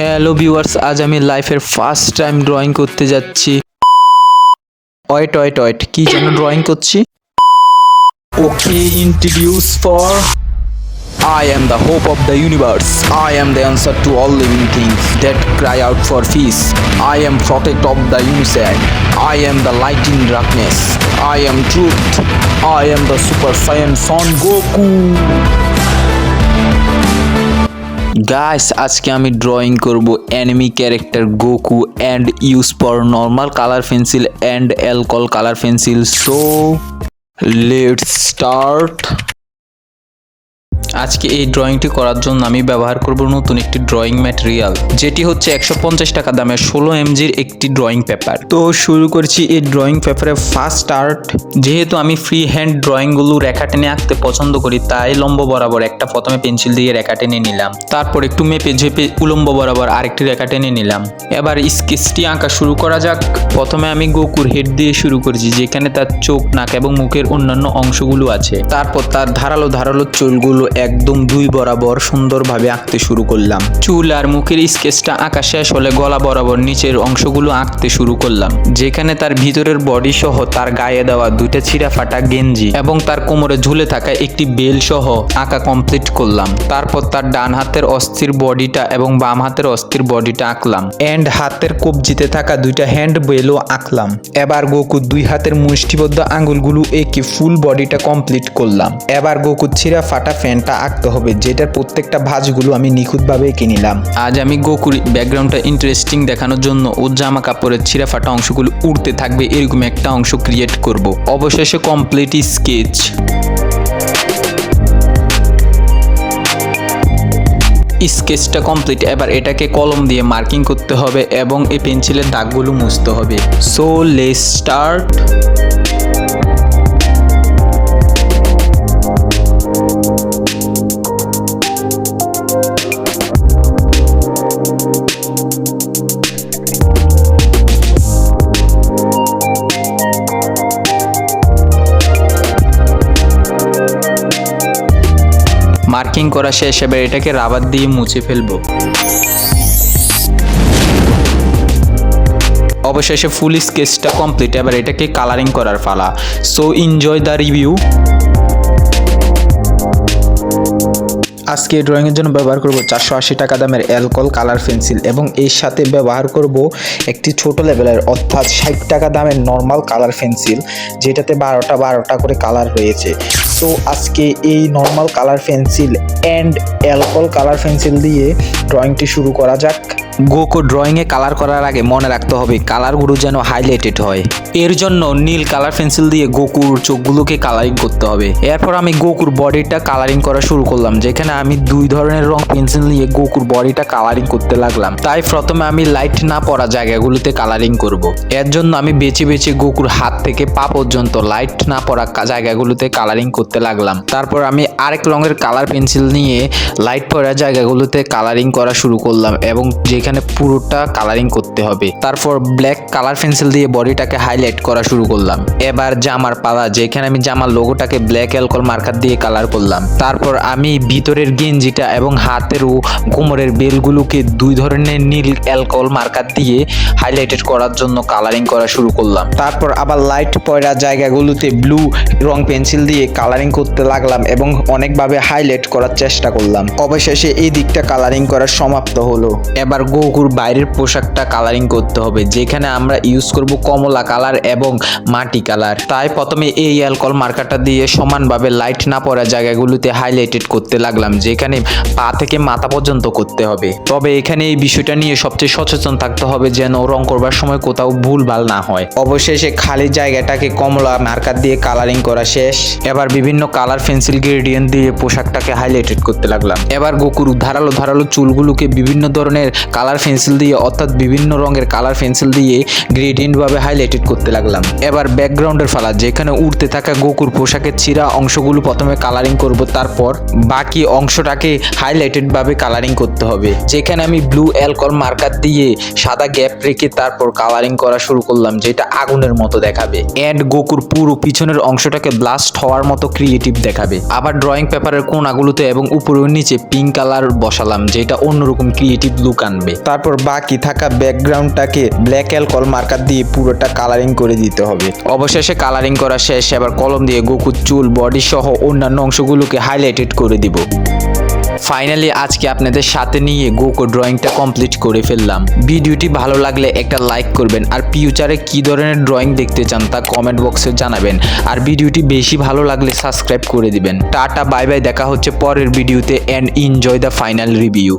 Hello viewers, আজ আমি লাইফের ফার্স্ট টাইম ড্রয়িং করতে যাচ্ছি। ওয়েট কি যেন ড্রয়িং করছি। Okay, introduce for I am the hope of the universe. I am the answer to all living things that cry out for peace. I am protect of the innocent. I am the light in darkness. I am truth. I am the super saiyan Son Goku. Guys, আজকে আমি drawing করব anime character Goku and use for normal colour pencil and alcohol colour pencil. So let's start. আজকে এই ড্রয়িংটি করার জন্য আমি ব্যবহার করব নতুন একটি ড্রয়িং ম্যাটেরিয়াল, যেটি হচ্ছে 150 টাকা দামের 16 mgর একটি ড্রয়িং পেপার। তো শুরু করছি এই ড্রয়িং পেপারে ফার্স্ট আর্ট। যেহেতু আমি ফ্রি হ্যান্ড ড্রয়িংগুলো রেখা টেনে আঁকতে পছন্দ করি, তাই লম্ব বরাবর একটা প্রথমে পেন্সিল দিয়ে রেখা টেনে নিলাম, তারপর একটু মেপে ঝেপে উলম্ব বরাবর আরেকটি রেখা টেনে নিলাম। এবার স্কেচটি আঁকা শুরু করা যাক। প্রথমে আমি গোকুর হেড দিয়ে শুরু করছি, যেখানে তার চোখ, নাক এবং মুখের অন্যান্য অংশগুলো আছে। তারপর তার ধারালো ধারালো চুলগুলো একদম দুই বরাবর সুন্দরভাবে আঁকতে শুরু করলাম। চুল আর মুখের স্কেচটা আঁকা শেষ হলে গলা বরাবর নিচের অংশগুলো আঁকতে শুরু করলাম, যেখানে তার ভিতরের বডি সহ তার গায়ে দেওয়া দুইটা ছিঁড়া ফাটা গেঞ্জি এবং তার কোমরে ঝুলে থাকা একটি বেল সহ আঁকা কমপ্লিট করলাম। তারপর তার ডান হাতের অস্থির বডিটা এবং বাম হাতের অস্থির বডিটা আঁকলাম, এন্ড হাতের কবজিতে থাকা দুইটা হ্যান্ড বেলও আঁকলাম। এবার গোকু দুই হাতের মুষ্টিবদ্ধ আঙ্গুলগুলো এঁকে ফুল বডিটা কমপ্লিট করলাম। এবার গোকু ছিঁড়া ফাটা ফ্যানটা আঁকতে হবে, যেটার প্রত্যেকটা ভাঁজগুলো আমি নিখুঁতভাবে এঁকে নিলাম। আজ আমি গোকুর ব্যাকগ্রাউন্ডটা ইন্টারেস্টিং দেখানোর জন্য ওর জামা কাপড়ের ছিঁড়া ফাটা অংশগুলো উড়তে থাকবে এরকম একটা অংশ ক্রিয়েট করব। অবশেষে কমপ্লিট স্কেচ। স্কেচটা কমপ্লিট। এবার এটাকে কলম দিয়ে মার্কিং করতে হবে এবং এই পেন্সিলের দাগগুলো মুছতে হবে। So let's start. মার্কিং করা শেষ। এবার এটাকে রাবার দিয়ে মুছে ফেলবো। অবশেষে ফুল স্কেচটা কমপ্লিট। এবার এটাকে কালারিং করার পালা। So enjoy the review. আজকে ড্রয়িংয়ের জন্য ব্যবহার করব 480 টাকা দামের অ্যালকোহল কালার পেন্সিল এবং এর সাথে ব্যবহার করব একটি ছোট লেভেলের অর্থাৎ 60 টাকা দামের নর্মাল কালার পেন্সিল, যেটাতে 12টা করে কালার রয়েছে। সো আজকে এই normal colour pencil and alcohol colour pencil দিয়ে ড্রয়িংটি শুরু করা যাক। গোকু ড্রয়িংয়ে কালার করার আগে মনে রাখতে হবে কালারগুলো যেন হাইলাইটেড হয়। এর জন্য নীল কালার পেন্সিল দিয়ে গোকুর চোখগুলোকে কালারিং করতে হবে। এরপর আমি গোকুর বডিটা কালারিং করা শুরু করলাম, যেখানে আমি দুই ধরনের রং পেন্সিল নিয়ে গোকুর বডিটা কালারিং করতে লাগলাম। তাই প্রথমে আমি লাইট না পড়া জায়গাগুলোতে কালারিং করব। এর জন্য আমি বেছে বেছে গোকুর হাত থেকে পা পর্যন্ত লাইট না পড়া জায়গাগুলোতে কালারিং করতে লাগলাম। তারপর আমি আরেক রঙের কালার পেন্সিল নিয়ে লাইট পড়া জায়গাগুলোতে কালারিং করা শুরু করলাম এবং যেখানে পুরোটা কালারিং করতে হবে। তারপর ব্ল্যাক কালার পেন্সিল দিয়ে বডিটাকে হাইলাইট করা শুরু করলাম। এবার জামার পালা, যেখানে আমি জামার লোগোটাকে ব্ল্যাক অ্যালকোহল মার্কার দিয়ে কালার করলাম। তারপর আমি ভিতরের গেঞ্জিটা এবং হাতের ও কোমরের বেলগুলোকে দুই ধরনের নীল অ্যালকোহল মার্কার দিয়ে হাইলাইটেড করার জন্য কালারিং করা শুরু করলাম। তারপর আবার লাইট পড়া জায়গাগুলোতে ব্লু রং পেন্সিল দিয়ে কালারিং করতে লাগলাম এবং অনেকভাবে হাইলাইট করার চেষ্টা করলাম। অবশেষে এই দিকটা কালারিং করা সমাপ্ত হলো। এবার গোকুর বাইরের পোশাকটা কালারিং করতে হবে, যেখানে আমরা ইউজ করব কমলা কালার এবং মাটি কালার। তাই প্রথমে এই অ্যালকোহল মার্কারটা দিয়ে সমানভাবে লাইট না পড়া জায়গাগুলোতে হাইলাইটেড করতে লাগলাম, যেখানে পা থেকে মাথা পর্যন্ত করতে হবে। তবে এখানে এই বিষয়টা নিয়ে সবচেয়ে সচেতন থাকতে হবে যেন রং করবার সময় কোথাও ভুলভাল না হয়। অবশেষে খালি জায়গাটাকে কমলা মার্কার দিয়ে কালারিং করা শেষ। এবার বিভিন্ন কালার পেন্সিল গ্রেডিয়েন্ট দিয়ে পোশাকটাকে হাইলাইটেড করতে লাগলাম। এবার গোকুর ধারালো ধারালো চুলগুলোকে বিভিন্ন ধরনের কালার পেন্সিল দিয়ে অর্থাৎ বিভিন্ন রঙের কালার পেন্সিল দিয়ে গ্রেডিয়েন্ট ভাবে হাইলাইটেড করতে লাগলাম। এবার ব্যাকগ্রাউন্ডের ফালা, যেখানে উড়তে থাকা গোকুর পোশাকের ছিঁড়া অংশগুলো প্রথমে কালারিং করব, তারপর বাকি অংশটাকে হাইলাইটেড ভাবে কালারিং করতে হবে। যেখানে আমি ব্লু অ্যালকোহল মার্কার দিয়ে সাদা গ্যাপ রেখে তারপর কালারিং করা শুরু করলাম, যেটা আগুনের মতো দেখাবে এন্ড গোকুর পুরো পিছনের অংশটাকে ব্লাস্ট হওয়ার মতো ক্রিয়েটিভ দেখাবে। আবার ড্রয়িং পেপারের কোনাগুলোতে এবং উপরে নিচে পিঙ্ক কালার বসালাম, যেটা অন্যরকম ক্রিয়েটিভ লুক আনবে। হবে। তারপর বাকি থাকা ব্যাকগ্রাউন্ডটাকে ব্ল্যাক অ্যালকোহল মার্কার দিয়ে পুরোটা কালারিং করে দিতে হবে। অবশেষে কালারিং করা শেষ। এবার কলম দিয়ে গোকুর চুল, বডি সহ অন্যান্য অংশগুলোকে হাইলাইটেড করে দিব। ফাইনালি আজকে আপনাদের সাথে নিয়ে গোকো ড্রয়িংটা কমপ্লিট করে ফেললাম। ভিডিওটি ভালো লাগলে একটা লাইক করবেন, আর ফিউচারে কি ধরনের ড্রয়িং দেখতে চান তা কমেন্ট বক্সে জানাবেন, আর ভিডিওটি বেশি ভালো লাগলে সাবস্ক্রাইব করে দিবেন। টাটা বাই বাই, দেখা হচ্ছে পরের ভিডিওতে, and enjoy the final review.